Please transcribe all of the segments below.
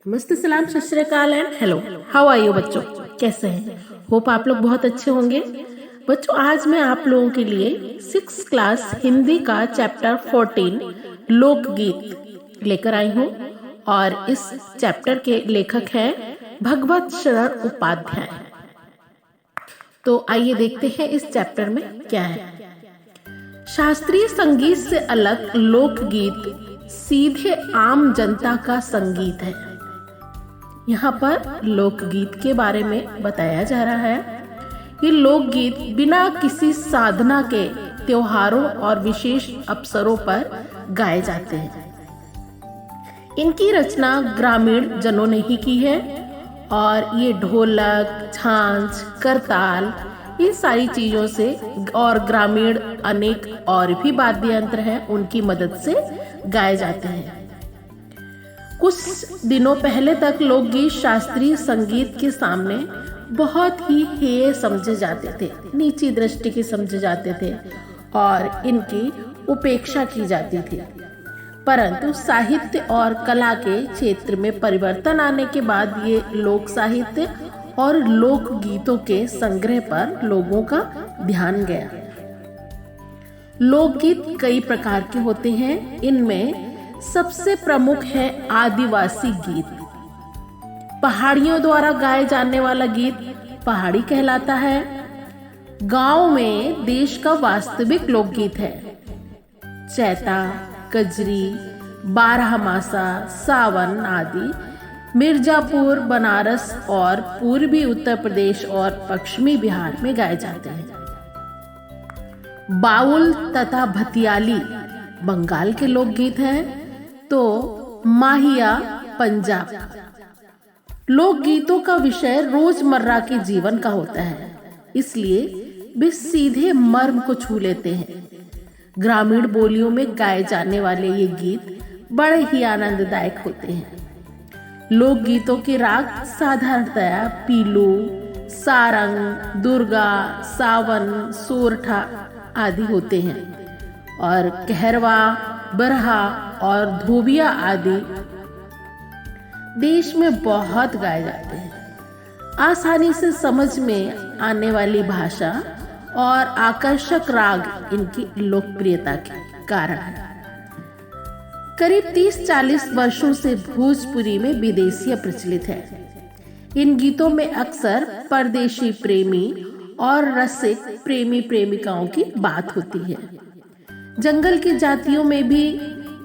नमस्ते, सलाम, Sat Sri Akal and hello. How are you बच्चों, कैसे हैं? होप आप लोग बहुत अच्छे होंगे। बच्चों, आज मैं आप लोगों के लिए 6th क्लास हिंदी का चैप्टर 14 लोकगीत लेकर आई हूँ और इस चैप्टर के लेखक हैं भगवत शरण उपाध्याय। तो आइए देखते हैं इस चैप्टर में क्या है। शास्त्रीय संगीत से अलग लोकगीत सीधे आम जनता का संगीत है। यहाँ पर लोकगीत के बारे में बताया जा रहा है। ये लोकगीत बिना किसी साधना के त्योहारों और विशेष अवसरों पर गाए जाते हैं। इनकी रचना ग्रामीण जनों ने ही की है और ये ढोलक, झांझ, करताल, इन सारी चीजों से और ग्रामीण अनेक और भी वाद्य यंत्र हैं, उनकी मदद से गाए जाते हैं। कुछ दिनों पहले तक लोकगीत शास्त्रीय संगीत के सामने बहुत ही हेय समझे जाते थे, नीची दृष्टि के समझे जाते थे और इनकी उपेक्षा की जाती थी। परंतु साहित्य और कला के क्षेत्र में परिवर्तन आने के बाद ये लोक साहित्य और लोक गीतों के संग्रह पर लोगों का ध्यान गया। लोकगीत कई प्रकार के होते हैं। इनमें सबसे प्रमुख है आदिवासी गीत। पहाड़ियों द्वारा गाए जाने वाला गीत पहाड़ी कहलाता है। गांव में देश का वास्तविक लोकगीत है। चैता, कजरी, बारहमासा, सावन आदि मिर्जापुर, बनारस और पूर्वी उत्तर प्रदेश और पश्चिमी बिहार में गाए जाते हैं। बाउल तथा भतियाली बंगाल के लोकगीत हैं, तो माहिया पंजाब। लोकगीतों का विषय रोजमर्रा के जीवन का होता है, इसलिए वे सीधे मर्म को छू लेते हैं। ग्रामीण बोलियों में गाए जाने वाले ये गीत बड़े ही आनंददायक होते हैं। लोकगीतों के राग साधारणतया पीलू, सारंग, दुर्गा, सावन, सोरठा आदि होते हैं और कहरवा, बरहा और धोबिया आदि देश में बहुत गाए जाते हैं। आसानी से समझ में आने वाली भाषा और आकर्षक राग इनकी लोकप्रियता के कारण है। करीब 30-40 वर्षों से भोजपुरी में विदेशिया प्रचलित है। इन गीतों में अक्सर परदेशी प्रेमी और रसिक प्रेमी प्रेमिकाओं की बात होती है। जंगल की जातियों में भी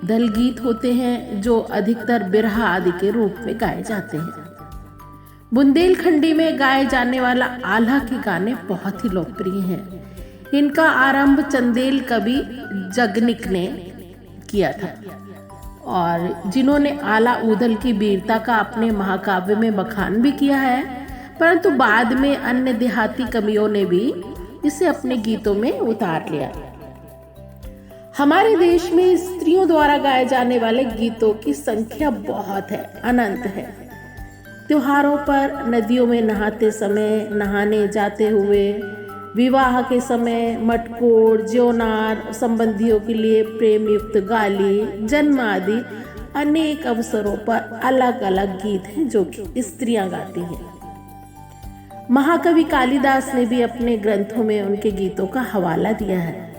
दल गीत होते हैं जो अधिकतर बिरहा आदि के रूप में गाए जाते हैं। बुंदेलखंडी में गाए जाने वाला आल्हा के गाने बहुत ही लोकप्रिय हैं। इनका आरंभ चंदेल कवि जगनिक ने किया था और जिन्होंने आला ऊदल की वीरता का अपने महाकाव्य में बखान भी किया है, परंतु बाद में अन्य देहाती कवियों ने भी इसे अपने गीतों में उतार लिया। हमारे देश में स्त्रियों द्वारा गाए जाने वाले गीतों की संख्या बहुत है, अनंत है। त्योहारों पर, नदियों में नहाते समय, नहाने जाते हुए, विवाह के समय, मटकोर, ज्योनार, संबंधियों के लिए प्रेम युक्त गाली, जन्म आदि अनेक अवसरों पर अलग अलग गीत हैं जो कि स्त्रियां गाती हैं। महाकवि कालिदास ने भी अपने ग्रंथों में उनके गीतों का हवाला दिया है।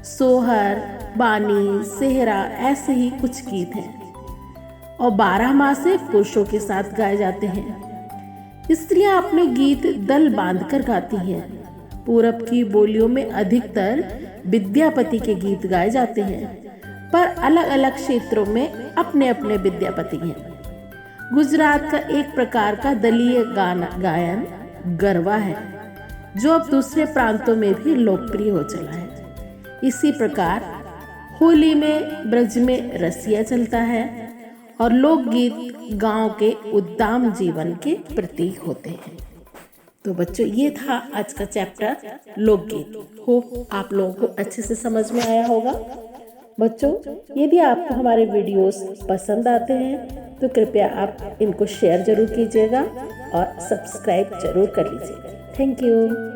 सोहर, बानी, सेहरा ऐसे ही कुछ गीत हैं और 12 मासे पुरुषों के साथ गाए जाते हैं। स्त्रियां अपने गीत दल बांधकर गाती हैं। पूरब की बोलियों में अधिकतर विद्यापति के गीत गाए जाते हैं, पर अलग अलग क्षेत्रों में अपने अपने विद्यापति हैं। गुजरात का एक प्रकार का दलीय गायन गरबा है जो अब दूसरे प्रांतों में भी लोकप्रिय हो चला है। इसी प्रकार होली में ब्रज में रसिया चलता है और लोकगीत गांव के उद्दाम जीवन के प्रतीक होते हैं। तो बच्चों, ये था आज का चैप्टर लोकगीत। होप आप लोगों को अच्छे से समझ में आया होगा। बच्चों, यदि आपको हमारे वीडियोस पसंद आते हैं तो कृपया आप इनको शेयर जरूर कीजिएगा और सब्सक्राइब जरूर कर लीजिएगा। Thank you.